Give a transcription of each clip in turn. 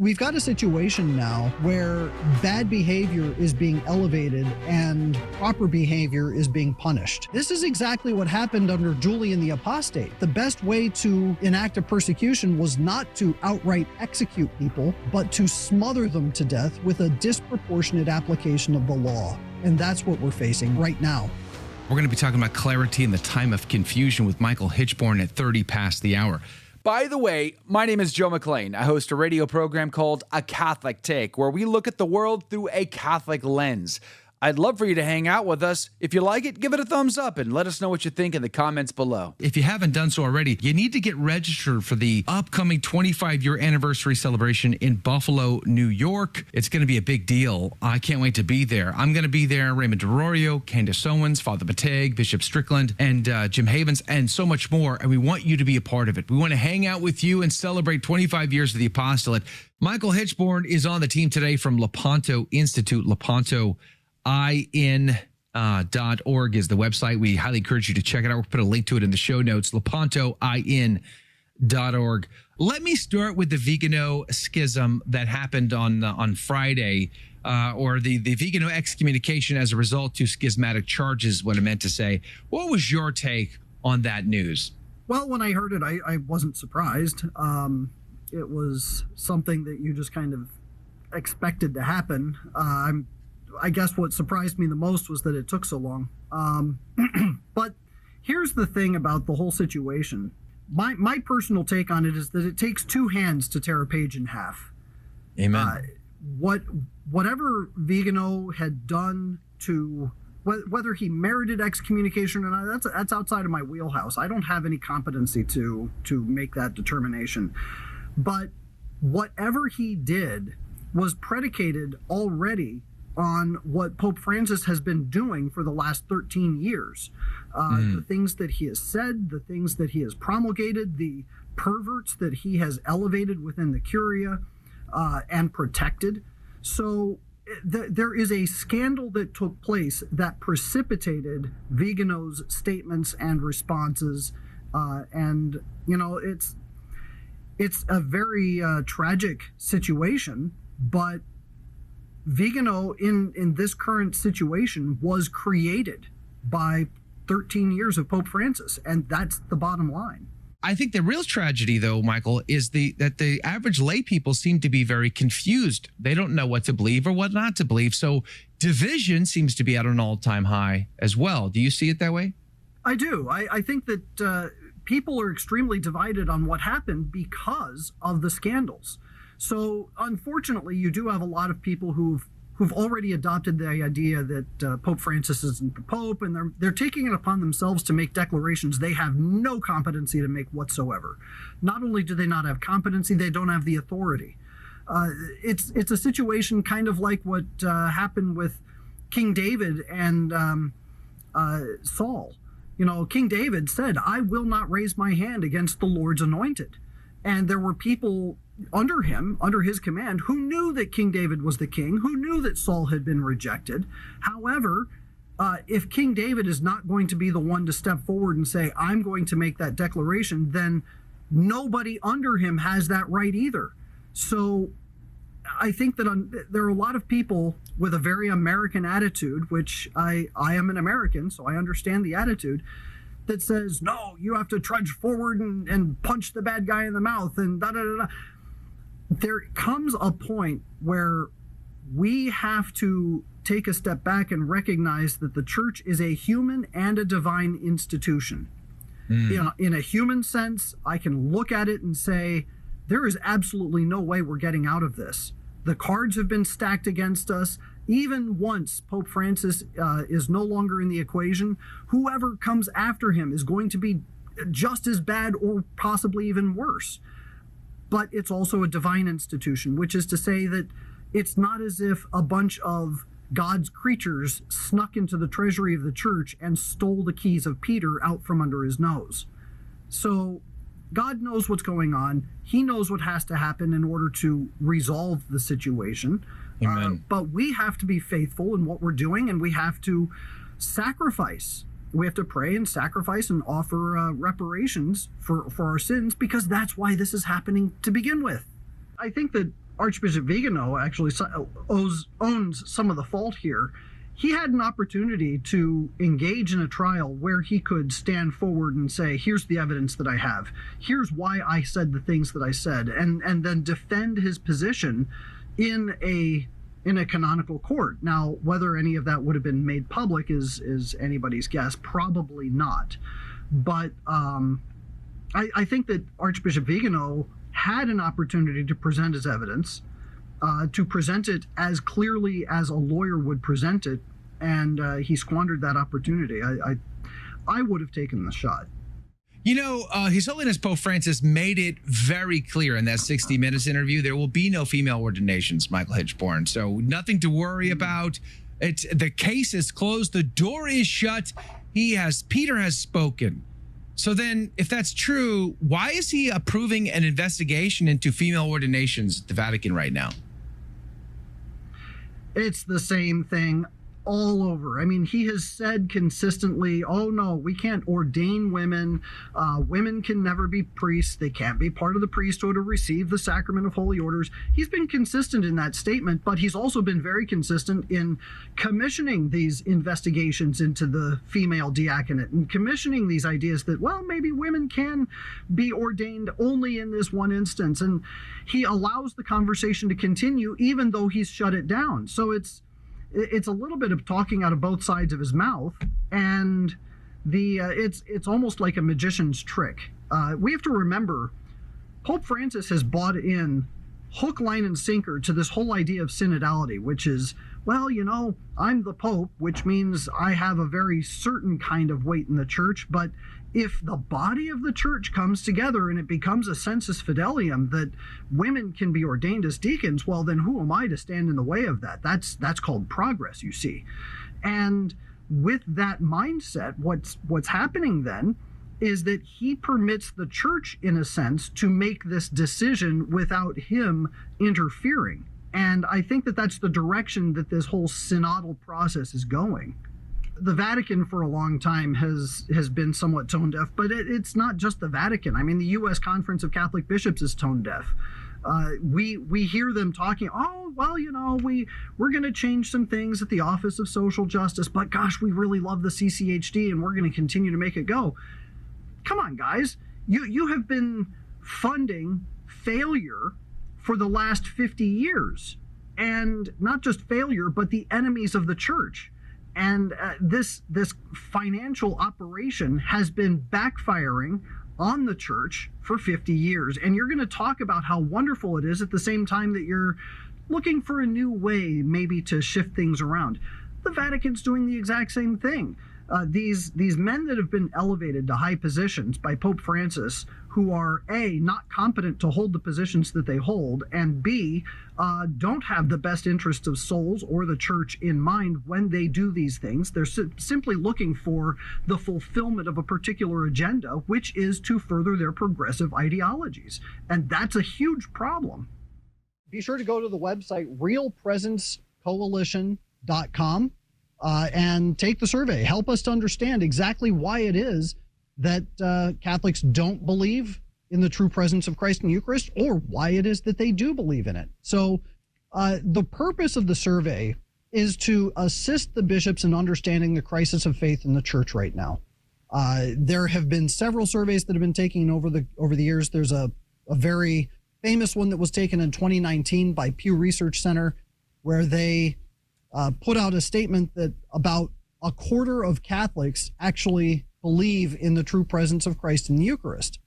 We've got a situation now where bad behavior is being elevated and proper behavior is being punished. This is exactly what happened under Julian the Apostate. The best way to enact a persecution was not to outright execute people, but to smother them to death with a disproportionate application of the law. And that's what we're facing right now. We're going to be talking about clarity in the time of confusion with Michael Hichborn at 30 past the hour. By the way, my name is Joe McLean. I host a radio program called A Catholic Take, where we look at the world through a Catholic lens. I'd love for you to hang out with us. If you like it, give it a thumbs up and let us know what you think in the comments below. If you haven't done so already, you need to get registered for the upcoming 25-year anniversary celebration in Buffalo, New York. It's going to be a big deal. I can't wait to be there. I'm going to be there. Raymond DeRorio, Candace Owens, Father Bateg, Bishop Strickland, and Jim Havens, and so much more. And we want you to be a part of it. We want to hang out with you and celebrate 25 years of the apostolate. Michael Hichborn is on the team today from Lepanto Institute. LepantoIN.org is the website. We highly encourage you to check it out. We'll put a link to it in the show notes, LepantoIN.org. Let me start with the Vigano schism that happened on Friday, or the Vigano excommunication as a result to schismatic charges, what I meant to say. What was your take on that news? Well, when I heard it, I wasn't surprised. It was something that you just kind of expected to happen. I guess what surprised me the most was that it took so long. But here's the thing about the whole situation. My personal take on it is that it takes two hands to tear a page in half. Amen. Whatever Vigano had done to, whether he merited excommunication or not, that's outside of my wheelhouse. I don't have any competency to make that determination. But whatever he did was predicated already on what Pope Francis has been doing for the last 13 years. The things that he has said, the things that he has promulgated, the perverts that he has elevated within the Curia and protected. So there is a scandal that took place that precipitated Vigano's statements and responses. And, you know, it's a very tragic situation, but Vigano in this current situation was created by 13 years of Pope Francis, and that's the bottom line. I think the real tragedy, though, Michael, is that the average lay people seem to be very confused. They don't know what to believe or what not to believe. So division seems to be at an all-time high as well. Do you see it that way? I do. I think that people are extremely divided on what happened because of the scandals. So unfortunately, you do have a lot of people who've already adopted the idea that Pope Francis isn't the Pope, and they're taking it upon themselves to make declarations they have no competency to make whatsoever. Not only do they not have competency, they don't have the authority. It's a situation kind of like what happened with King David and Saul. You know, King David said, "I will not raise my hand against the Lord's anointed." And there were people under him, under his command, who knew that King David was the king, who knew that Saul had been rejected. However, if King David is not going to be the one to step forward and say, "I'm going to make that declaration," then nobody under him has that right either. So I think that there are a lot of people with a very American attitude, which I am an American, so I understand the attitude, that says, no, you have to trudge forward and punch the bad guy in the mouth and da-da-da-da. There comes a point where we have to take a step back and recognize that the church is a human and a divine institution. In a human sense, I can look at it and say, there is absolutely no way we're getting out of this. The cards have been stacked against us. Even once Pope Francis is no longer in the equation, whoever comes after him is going to be just as bad or possibly even worse. But it's also a divine institution, which is to say that it's not as if a bunch of God's creatures snuck into the treasury of the church and stole the keys of Peter out from under his nose. So God knows what's going on. He knows what has to happen in order to resolve the situation. Amen. But we have to be faithful in what we're doing, and we have to sacrifice. We have to pray and sacrifice and offer reparations for our sins, because that's why this is happening to begin with. I think that Archbishop Viganò actually owns some of the fault here. He had an opportunity to engage in a trial where he could stand forward and say, here's the evidence that I have. Here's why I said the things that I said, and then defend his position in a canonical court. Now, whether any of that would have been made public is anybody's guess. Probably not. But I think that Archbishop Viganò had an opportunity to present his evidence, to present it as clearly as a lawyer would present it, and he squandered that opportunity. I would have taken the shot. You know, His Holiness Pope Francis made it very clear in that 60 Minutes interview, there will be no female ordinations, Michael Hichborn. So nothing to worry about. The case is closed. The door is shut. Peter has spoken. So then, if that's true, why is he approving an investigation into female ordinations at the Vatican right now? It's the same thing all over. I mean, he has said consistently, oh no, we can't ordain women. Women can never be priests. They can't be part of the priesthood or receive the sacrament of holy orders. He's been consistent in that statement, but he's also been very consistent in commissioning these investigations into the female diaconate and commissioning these ideas that, well, maybe women can be ordained only in this one instance. And he allows the conversation to continue even though he's shut it down. So it's a little bit of talking out of both sides of his mouth, and it's almost like a magician's trick. We have to remember, Pope Francis has bought in hook, line, and sinker to this whole idea of synodality, which is, well, you know, I'm the Pope, which means I have a very certain kind of weight in the church, but if the body of the church comes together and it becomes a sensus fidelium that women can be ordained as deacons, well, then who am I to stand in the way of that? That's called progress, you see. And with that mindset, what's happening then is that he permits the church, in a sense, to make this decision without him interfering. And I think that that's the direction that this whole synodal process is going. The Vatican for a long time has been somewhat tone deaf, but it's not just the Vatican. I mean, the U.S. Conference of Catholic Bishops is tone deaf. We hear them talking, oh, well, you know, we're going to change some things at the Office of Social Justice, but gosh, we really love the CCHD and we're going to continue to make it go. Come on, guys. You have been funding failure for the last 50 years. And not just failure, but the enemies of the church. And this financial operation has been backfiring on the church for 50 years. And you're going to talk about how wonderful it is at the same time that you're looking for a new way maybe to shift things around. The Vatican's doing the exact same thing. These men that have been elevated to high positions by Pope Francis, who are A, not competent to hold the positions that they hold, and B, don't have the best interests of souls or the church in mind when they do these things. They're simply looking for the fulfillment of a particular agenda, which is to further their progressive ideologies. And that's a huge problem. Be sure to go to the website realpresencecoalition.com. And take the survey. Help us to understand exactly why it is that Catholics don't believe in the true presence of Christ in the Eucharist, or why it is that they do believe in it. So the purpose of the survey is to assist the bishops in understanding the crisis of faith in the church right now. There have been several surveys that have been taken over the years. There's a very famous one that was taken in 2019 by Pew Research Center, where they put out a statement that about a quarter of Catholics actually believe in the true presence of Christ in the Eucharist.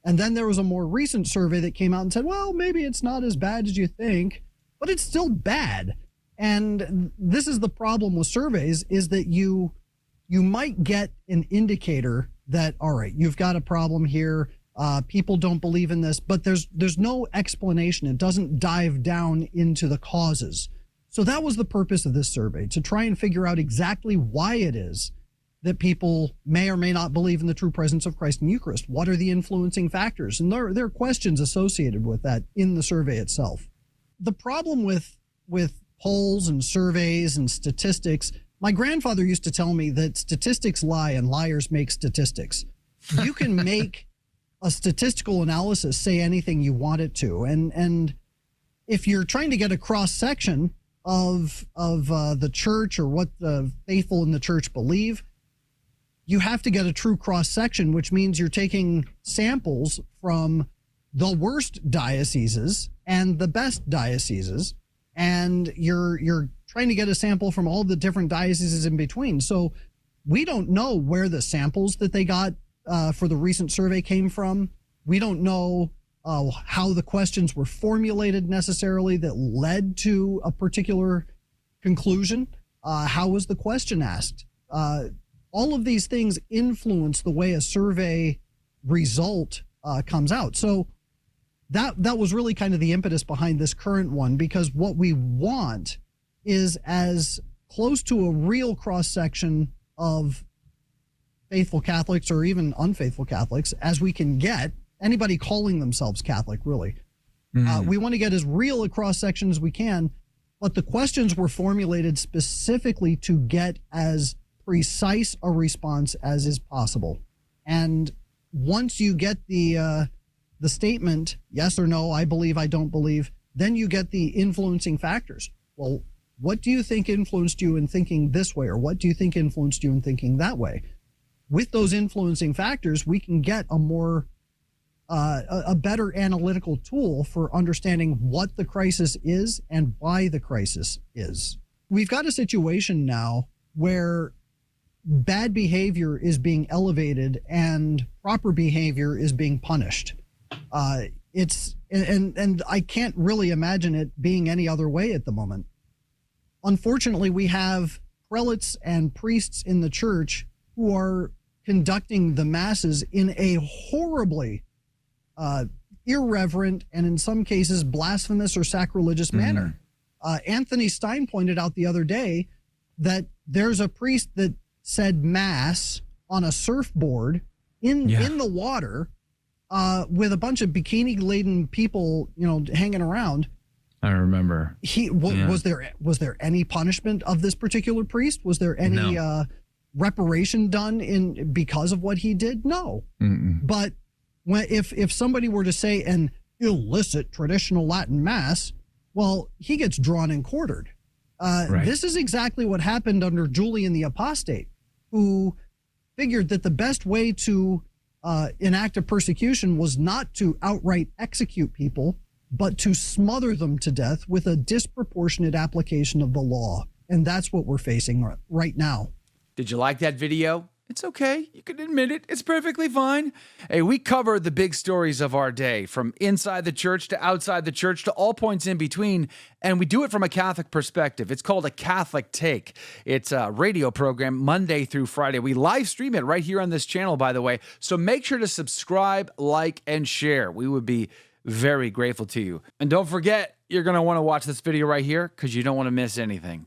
And then there was a more recent survey that came out and said, well, maybe it's not as bad as you think, but it's still bad. And this is the problem with surveys, is that you might get an indicator that, all right, you've got a problem here. People don't believe in this, but there's no explanation. It doesn't dive down into the causes. So that was the purpose of this survey, to try and figure out exactly why it is that people may or may not believe in the true presence of Christ in the Eucharist. What are the influencing factors? And there are questions associated with that in the survey itself. The problem with polls and surveys and statistics, my grandfather used to tell me that statistics lie and liars make statistics. You can make a statistical analysis say anything you want it to. And if you're trying to get a cross section of the church or what the faithful in the church believe, you have to get a true cross section, which means you're taking samples from the worst dioceses and the best dioceses, and you're trying to get a sample from all the different dioceses in between. So we don't know where the samples that they got for the recent survey came from. We don't know how the questions were formulated necessarily that led to a particular conclusion. How was the question asked? All of these things influence the way a survey result comes out. So that was really kind of the impetus behind this current one, because what we want is as close to a real cross-section of faithful Catholics or even unfaithful Catholics as we can get. Anybody calling themselves Catholic, really. We want to get as real a cross-section as we can, but the questions were formulated specifically to get as precise a response as is possible. And once you get the statement, yes or no, I believe, I don't believe, then you get the influencing factors. Well, what do you think influenced you in thinking this way? Or what do you think influenced you in thinking that way? With those influencing factors, we can get a more a better analytical tool for understanding what the crisis is and why the crisis is. We've got a situation now where bad behavior is being elevated and proper behavior is being punished. And I can't really imagine it being any other way at the moment. Unfortunately, we have prelates and priests in the church who are conducting the masses in a horribly irreverent and in some cases blasphemous or sacrilegious manner. Anthony Stein pointed out the other day that there's a priest that said mass on a surfboard in the water with a bunch of bikini-laden people, hanging around. I remember. Was there any punishment of this particular priest? Was there any reparation done because of what he did? No. But if somebody were to say an illicit traditional Latin mass, well, he gets drawn and quartered. Right. This is exactly what happened under Julian the Apostate, who figured that the best way to enact a persecution was not to outright execute people, but to smother them to death with a disproportionate application of the law. And that's what we're facing right now. Did you like that video? It's okay. You can admit it. It's perfectly fine. Hey, we cover the big stories of our day, from inside the church to outside the church to all points in between, and we do it from a Catholic perspective. It's called A Catholic Take. It's a radio program Monday through Friday. We live stream it right here on this channel, by the way, so make sure to subscribe, like, and share. We would be very grateful to you. And don't forget, you're going to want to watch this video right here because you don't want to miss anything.